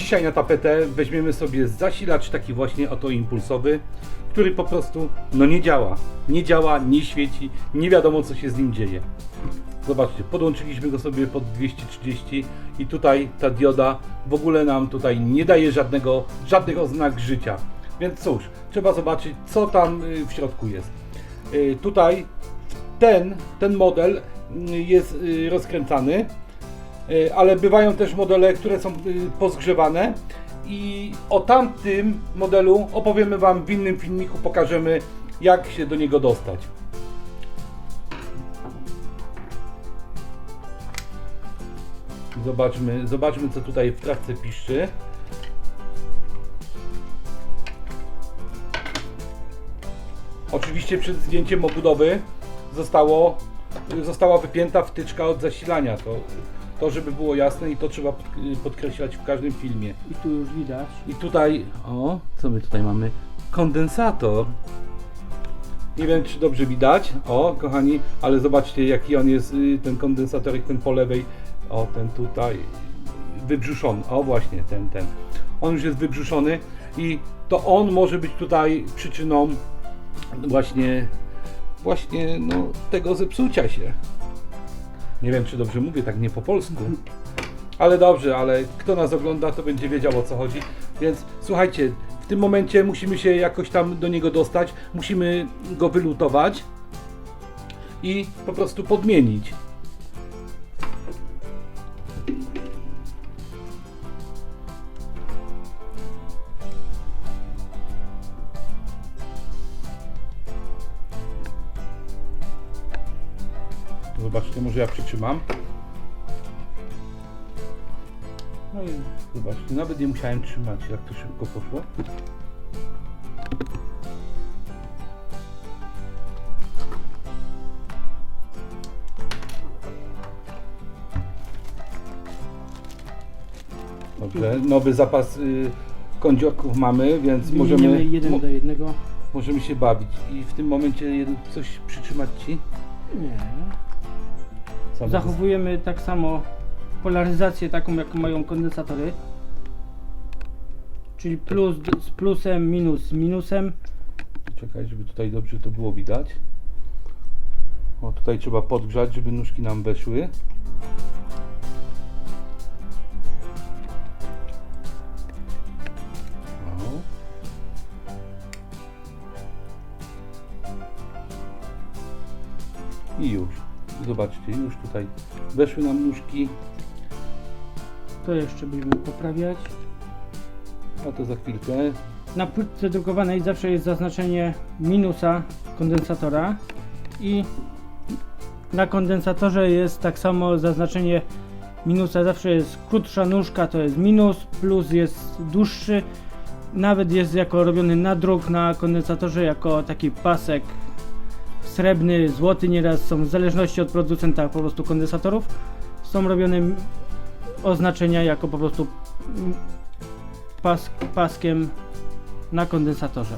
dzisiaj na tapetę weźmiemy sobie zasilacz taki właśnie oto impulsowy, który po prostu no nie działa. Nie działa, nie świeci, nie wiadomo co się z nim dzieje. Zobaczcie, podłączyliśmy go sobie pod 230 i tutaj ta dioda w ogóle nam tutaj nie daje żadnych oznak życia. Więc cóż, trzeba zobaczyć co tam w środku jest. Tutaj ten model jest rozkręcany, ale bywają też modele, które są pozgrzewane i o tamtym modelu opowiemy Wam w innym filmiku, pokażemy jak się do niego dostać. Zobaczmy co tutaj w trawce piszczy. Oczywiście przed zdjęciem obudowy została wypięta wtyczka od zasilania. To żeby było jasne i to trzeba podkreślać w każdym filmie. I tu już widać. I tutaj, o, co my tutaj mamy? Kondensator. Nie wiem czy dobrze widać, o kochani, ale zobaczcie jaki on jest, ten kondensatorek, ten po lewej, o ten tutaj, wybrzuszony, o właśnie ten. On już jest wybrzuszony i to on może być tutaj przyczyną właśnie no, tego zepsucia się. Nie wiem czy dobrze mówię, tak nie po polsku. Ale dobrze, ale kto nas ogląda to będzie wiedział o co chodzi. Więc słuchajcie, w tym momencie musimy się jakoś tam do niego dostać. Musimy go wylutować i po prostu podmienić. Zobaczcie, może ja przytrzymam. No i zobaczcie, nawet nie musiałem trzymać, jak to szybko poszło. Dobrze, nowy zapas kądziorków mamy, więc możemy 1 do 1. możemy się bawić. I w tym momencie coś przytrzymać Ci? Nie. Samo Zachowujemy tak samo polaryzację taką jaką mają kondensatory. Czyli plus z plusem, minus z minusem. Czekaj, żeby tutaj dobrze to było widać. O, tutaj trzeba podgrzać, żeby nóżki nam weszły. O. I już. Zobaczcie, już tutaj weszły nam nóżki. To jeszcze będziemy poprawiać. A to za chwilkę. Na płytce drukowanej zawsze jest zaznaczenie minusa kondensatora i na kondensatorze jest tak samo zaznaczenie minusa. Zawsze jest krótsza nóżka, to jest minus, plus jest dłuższy. Nawet jest jako robiony nadruk na kondensatorze jako taki pasek srebrny, złoty nieraz są w zależności od producenta po prostu kondensatorów. Są robione oznaczenia jako po prostu paskiem na kondensatorze.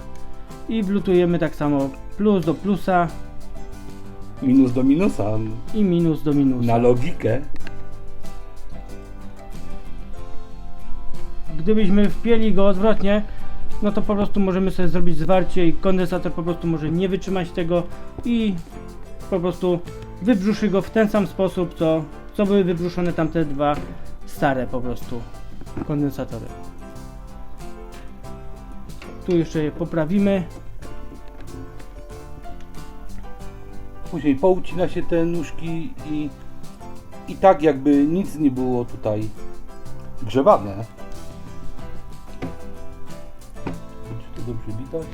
I wlutujemy tak samo plus do plusa Minus do minusa. i minus do minusa. Na logikę. Gdybyśmy wpięli go odwrotnie, no to po prostu możemy sobie zrobić zwarcie i kondensator po prostu może nie wytrzymać tego i po prostu wybrzuszy go w ten sam sposób, co były wybrzuszone tamte dwa stare po prostu kondensatory. Tu jeszcze je poprawimy. Później poucina się te nóżki i tak jakby nic nie było tutaj grzewane. Czy to dobrze widać?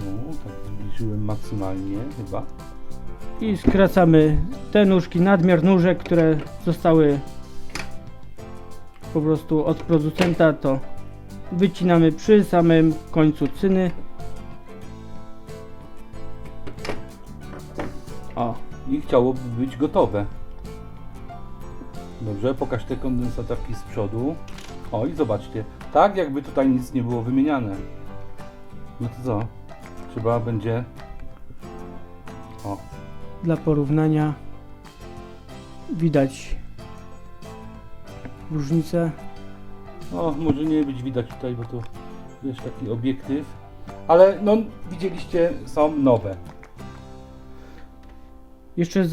No, tak zbliżyłem maksymalnie chyba. I skracamy te nóżki, nadmiar nóżek, które zostały po prostu od producenta, to wycinamy przy samym końcu cyny. O, I chciałoby być gotowe. Dobrze, pokaż te kondensatorki z przodu. O i zobaczcie, tak jakby tutaj nic nie było wymieniane. No to co? Trzeba będzie O. Dla porównania widać różnicę. O, może nie być widać tutaj, bo to wiesz, taki obiektyw. Ale no, widzieliście, są nowe. Jeszcze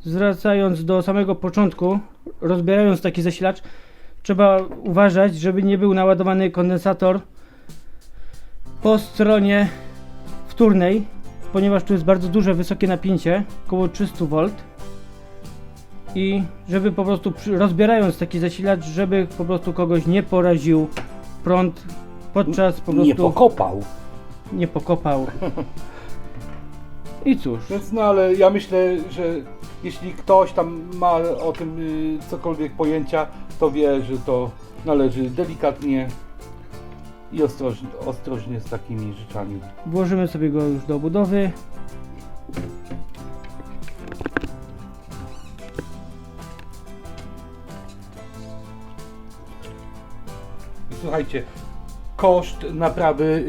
zwracając do samego początku, rozbierając taki zasilacz, trzeba uważać, żeby nie był naładowany kondensator po stronie wtórnej, ponieważ tu jest bardzo duże, wysokie napięcie, około 300 V. I żeby po prostu rozbierając taki zasilacz, żeby po prostu kogoś nie poraził prąd podczas po prostu Nie pokopał. nie pokopał. I cóż, Więc no ale ja myślę, że jeśli ktoś tam ma o tym cokolwiek pojęcia, to wie, że to należy delikatnie i ostrożnie z takimi rzeczami. włożymy sobie go już do obudowy. I słuchajcie, koszt naprawy,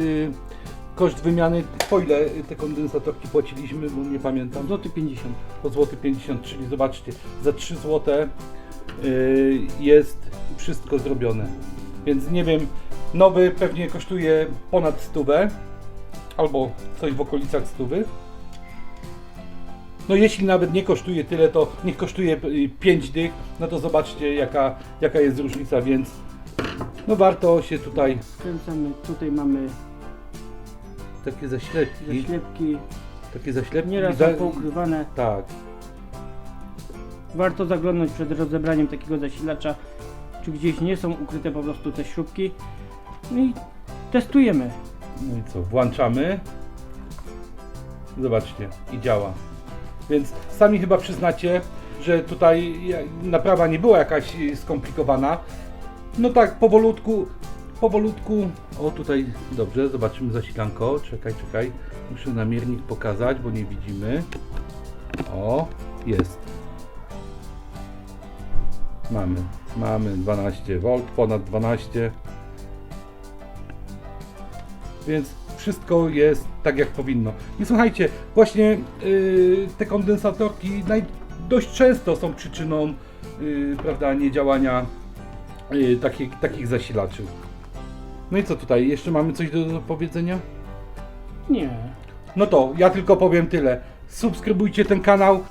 koszt wymiany, po ile te kondensatorki płaciliśmy, bo nie pamiętam. Złoty 50. Po złoty 50, czyli zobaczcie, za 3 zł jest wszystko zrobione. Więc nie wiem, nowy pewnie kosztuje ponad 100 albo coś w okolicach 100. No jeśli nawet nie kosztuje tyle, to niech kosztuje 5 dych, no to zobaczcie jaka jest różnica, więc no warto się tutaj... Skręcamy, tutaj mamy Takie zaślepki, zaślepki, takie zaślepki. nieraz są poukrywane. Tak. Warto zaglądnąć przed rozebraniem takiego zasilacza, czy gdzieś nie są ukryte po prostu te śrubki. No i testujemy. No i co, włączamy. Zobaczcie, i działa. Więc sami chyba przyznacie, że tutaj naprawa nie była jakaś skomplikowana. No tak, powolutku. O, tutaj, dobrze, zobaczymy zasilanko. Czekaj. Muszę namiernik pokazać, bo nie widzimy. O, jest. Mamy 12 V, ponad 12. Więc wszystko jest tak jak powinno. I słuchajcie, właśnie te kondensatorki dość często są przyczyną prawda, niedziałania takich zasilaczy. No i co tutaj? Jeszcze mamy coś do powiedzenia? Nie. No to ja tylko powiem tyle. Subskrybujcie ten kanał,